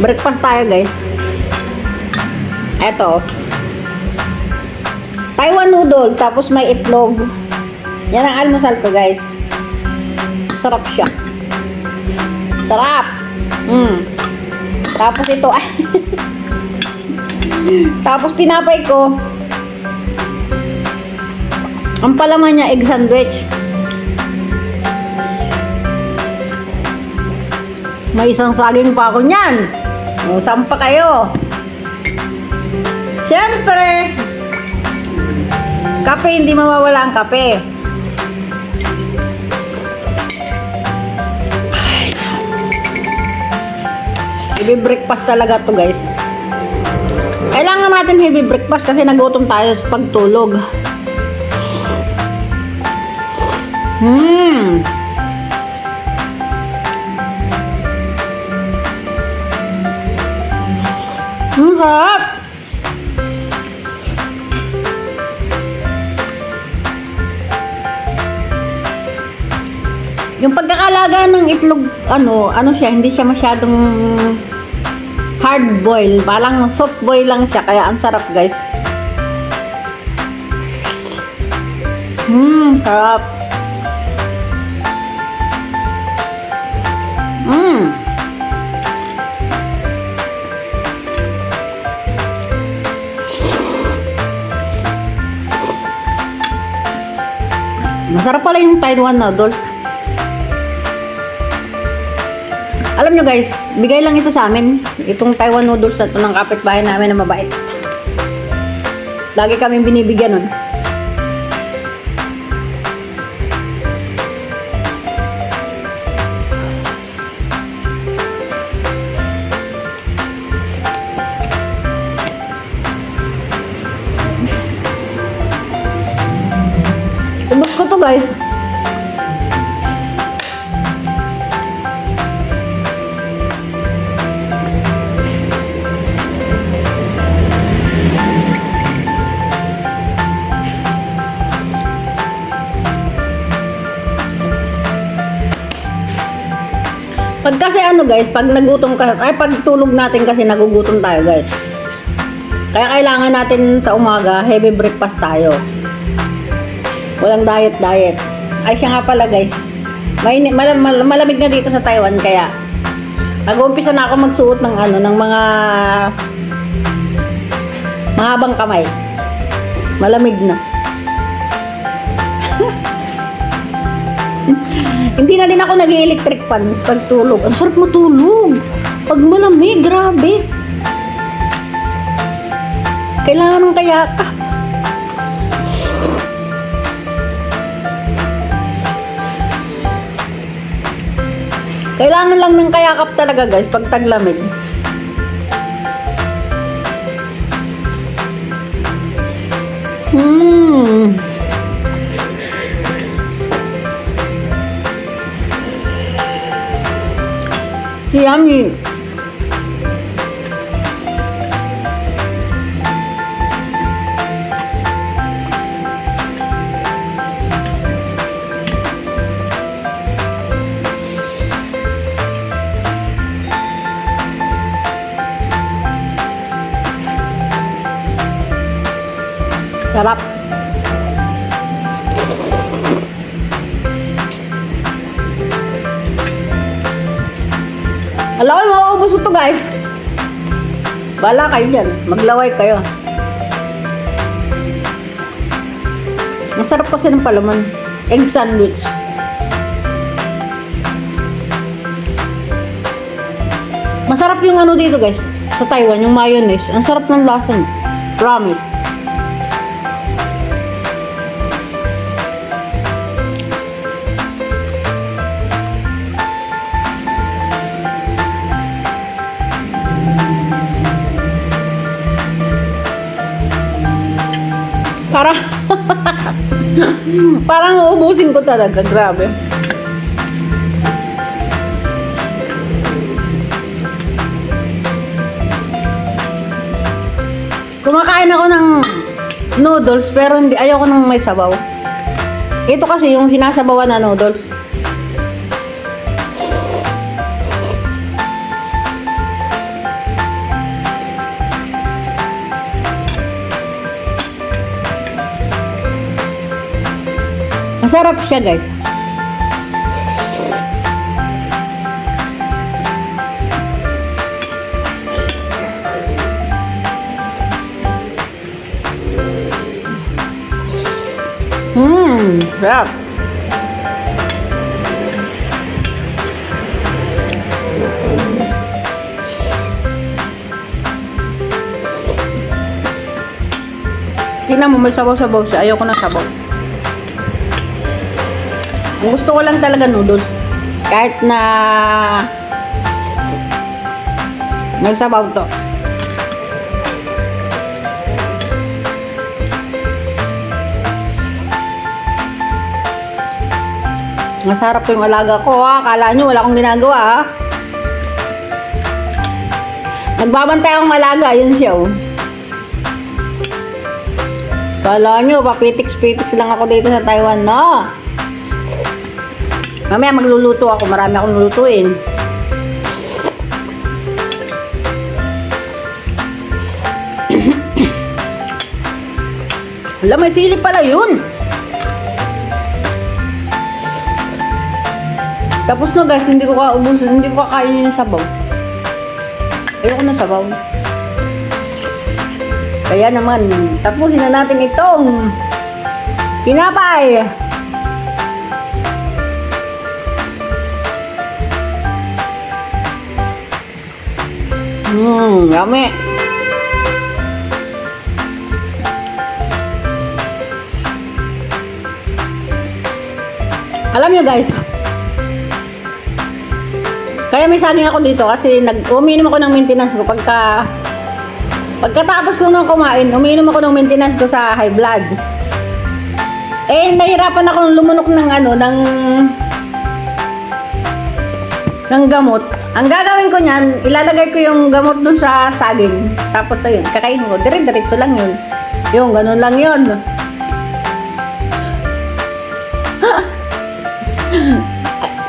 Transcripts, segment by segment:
Breakfast tayo, guys. Eto. Taiwan noodle, tapos may itlog. Yan ang almusal ko, guys. Sarap siya. Sarap! Tapos ito, ay. Tapos tinapay ko. Ang palaman niya, egg sandwich. May isang saging pa ako niyan. O, saan pa kayo? Siyempre, kape, hindi mawawala ang kape. Heavy breakfast talaga to, guys. Kailangan natin heavy breakfast kasi nagutom tayo sa pagtulog. Ang sarap! Yung pagkakalaga ng itlog, ano siya, hindi siya masyadong hard boil. Parang soft boil lang siya, kaya ang sarap, guys. Sarap. Masarap pala yung Taiwan noodles. Alam nyo, guys, bigay lang ito sa amin. Itong Taiwan noodles na ito ng kapitbahay namin na mabait. Lagi kaming binibigyan nun. Ubus ko to, guys. Pag kasi guys, pag nagutom ka, pag tulog natin kasi nagugutom tayo, guys. Kaya kailangan natin sa umaga, heavy breakfast tayo. Walang diet. Ay, siya nga pala, guys. Malamig na dito sa Taiwan, kaya nag-uumpisa na ako magsuot ng ng mga mahabang kamay. Malamig na. Hindi na din ako nag-electric fan pag tulog. Ang sarap matulog. Pag malamig, grabe. Kailangan ng kayakap. Kailangan lang ng kayakap talaga, guys, pag taglamig. Yummy. Sarap. Alam ko, mauubos ito, guys. Bala kayo dyan. Maglaway kayo. Masarap kasi ng palaman. Egg sandwich. Masarap yung dito, guys. Sa Taiwan, yung mayonnaise. Ang sarap ng lasa niya. Promise. Parang uubusin ko talaga. Grabe. Kumakain ako ng noodles pero hindi, ayoko nang may sabaw. Ito kasi yung sinasabawan na noodles. Masarap siya, guys. Sarap. Tingnan mo, may sabaw-sabaw siya. Ayoko ng sabaw. Ang gusto ko lang talaga noodles. Kahit na may sabaw to. Masarap yung alaga ko, ha. Akala nyo wala akong ginagawa, ha. Nagbabantay akong alaga. Yun siya, oh. Akala nyo, papitiks-pitiks lang ako dito sa Taiwan, no? Mamaya magluluto ako. Marami akong lulutuin. Wala, may sili pala yun. Tapos na, guys, hindi ko kaubusan. Hindi ko kakainin yung sabaw. Ayoko na sabaw. Kaya naman, tapusin na natin itong tinapay. Yummy. Alam nyo, guys, kaya may saging ako dito kasi umiinom ako ng maintenance ko pagkatapos ko nang kumain, umiinom ako ng maintenance ko sa high blood. Eh, nahirapan ako lumunok ng ng gamot. Ang gagawin ko niyan, ilalagay ko yung gamot dun sa saging. Tapos ayun, kakainin ko. Diretso lang yun. Yung, ganun lang yun.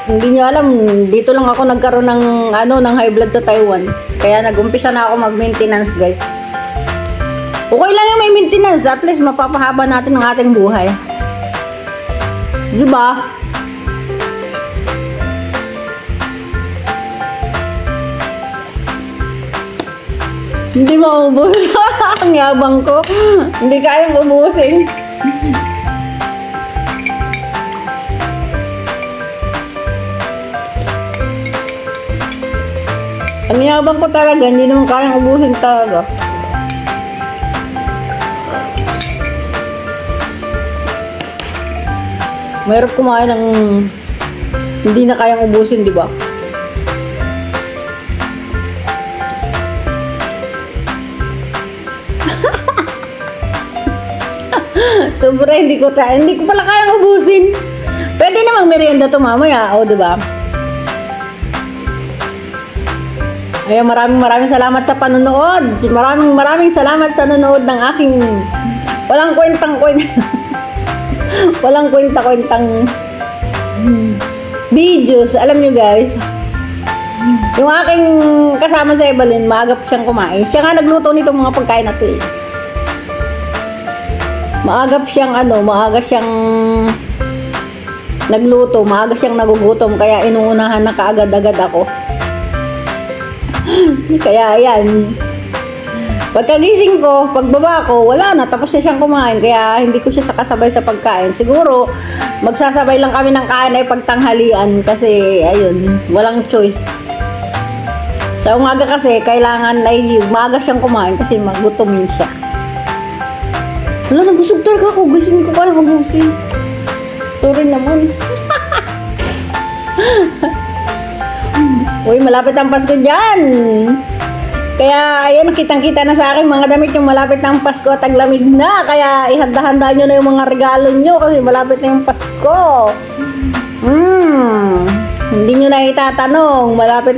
Hindi nyo alam, dito lang ako nagkaroon ng high blood sa Taiwan. Kaya nag-umpisa na ako mag-maintenance, guys. Okay lang yung may maintenance. At least mapapahaba natin ang ating buhay. Diba? Hindi maubos. Ang yabang ko. Hindi kayang ubusin. Ang yabang ko talaga, hindi naman kayang ubusin talaga. Mayroon kumain ng hindi na kayang ubusin, di ba? Sobra, hindi ko pala kayang ubusin. Pwede namang merienda to mamaya, o, di ba? Ayan, maraming salamat sa panonood. Maraming salamat sa nanonood ng aking walang kwentang videos. Alam nyo, guys, yung aking kasama sa Evelyn, maagap siyang kumain. Siya nga nagluto nitong mga pagkain na to, eh. Maaga siyang nagluto, maaga siyang nagugutom, kaya inuunahan na kaagad-agad ako. Kaya ayan, pagkagising ko, pagbaba ko, wala na, tapos na siyang kumain, kaya hindi ko siya sakasabay sa pagkain. Siguro magsasabay lang kami ng kain ay pagtanghalian, kasi ayun, walang choice. Sa umaga kasi kailangan ay maaga siyang kumain kasi magutomin siya. Wala, nabusog talaga ako, guys. Hindi ko pala mabusin. Sorry naman. Uy, malapit ang Pasko dyan. Kaya, ayan, kitang-kita na sa akin mga damit yung malapit na ang Pasko at taglamig na. Kaya, ihanda-handa nyo na yung mga regalo nyo kasi malapit na yung Pasko. Hindi nyo na itatanong. Malapit,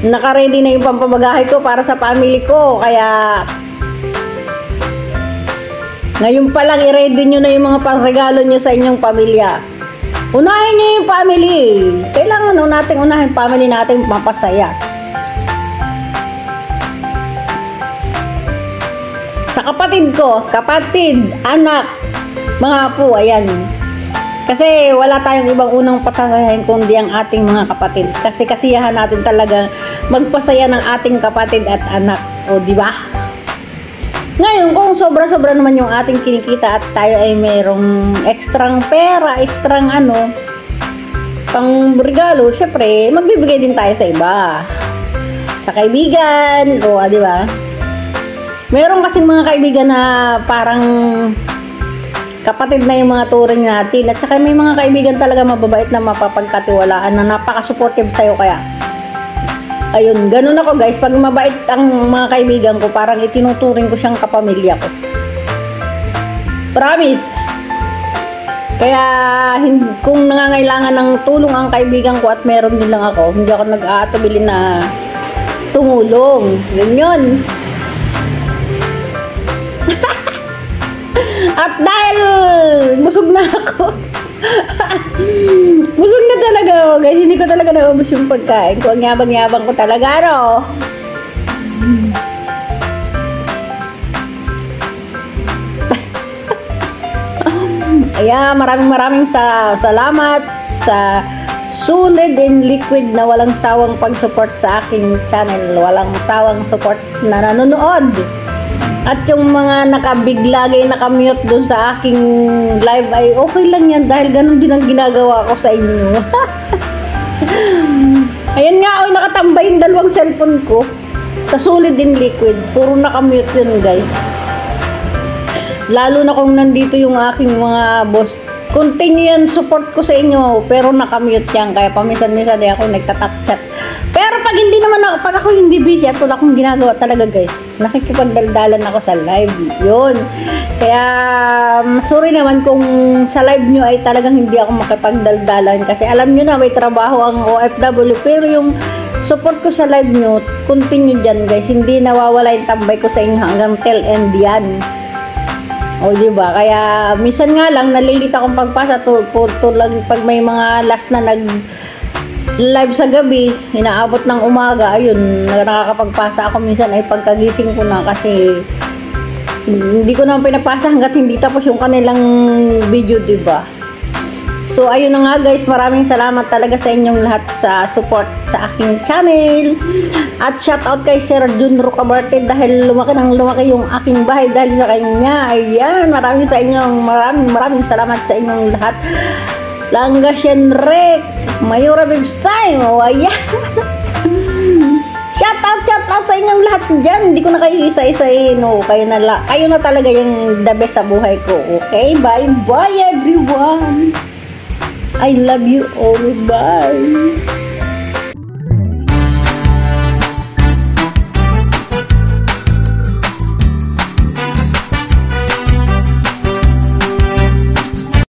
naka-ready na yung pampabagahe ko para sa family ko. Kaya, ngayon pa lang, i-ready nyo na yung mga pangregalo nyo sa inyong pamilya. Unahin nyo yung family. Kailangan natin unahin family natin mapasaya. Sa kapatid ko, anak, mga apo, ayan. Kasi wala tayong ibang unang pasasayahin kundi ang ating mga kapatid. Kasi kasiyahan natin talaga magpasaya ng ating kapatid at anak. O, di ba? Ngayon, kung sobra-sobra naman yung ating kinikita at tayo ay mayroong ekstrang pera, ekstrang pang regalo, syempre, magbibigay din tayo sa iba. Sa kaibigan, o, di ba? Meron kasing mga kaibigan na parang kapatid na yung mga turing natin. At saka may mga kaibigan talaga mababait na mapapagkatiwalaan na napaka-supportive sa'yo. Kaya, ayun, ganun ako guys. Pag mabait ang mga kaibigan ko, parang itinuturing ko siyang kapamilya ko. Promise. Kaya, kung nangangailangan ng tulong ang kaibigan ko at meron din lang ako, hindi ako nag-aatubili na tumulong. Yun. At dahil busog na ako, busog na talaga ako guys, hindi ko talaga naubos yung pagkain ko. Ang yabang-yabang ko talaga, Ayan, maraming salamat sa solid and liquid na walang sawang pag-support sa aking channel. Walang sawang support na nanonood. At yung mga nakabigla, nakamute dun sa aking live ay okay lang yan dahil ganun din ang ginagawa ko sa inyo. Ayan nga, nakatambay yung dalawang cellphone ko sa solid and liquid. Puro nakamute yun guys. Lalo na kung nandito yung aking mga boss. Continue yan support ko sa inyo pero nakamute yan. Kaya paminsan-minsan ay ako nagtatap chat. Pero pag hindi naman ako, pag ako hindi busy at wala akong ginagawa talaga guys, nakikipagdaldalan ako sa live. Yun. Kaya, sorry naman kung sa live nyo ay talagang hindi ako makipagdaldalan. Kasi alam nyo na may trabaho ang OFW. Pero yung support ko sa live nyo, continue dyan guys. Hindi nawawala yung tambay ko sa inyo hanggang till end yan. O diba? Kaya, minsan nga lang, nalilita akong pagpasa tulad pag may mga last na live sa gabi, inaabot ng umaga, ayun, nakakapagpasa ako minsan ay pagkagising ko na kasi hindi ko naman pinapasa hanggat hindi tapos yung kanilang video, diba? So, ayun na nga guys, maraming salamat talaga sa inyong lahat sa support sa aking channel. At shoutout kay Sir Jun Rocabarte dahil lumaki yung aking bahay dahil sa kanya. Ayan, maraming salamat sa inyong lahat. Langasyan Rek, Mayura Bibs Time, ayan. Shoutout sa inyong lahat dyan. Hindi ko na kayo isa-isain. Kayo na talaga yung the best sa buhay ko. Okay, bye everyone. I love you all. Bye.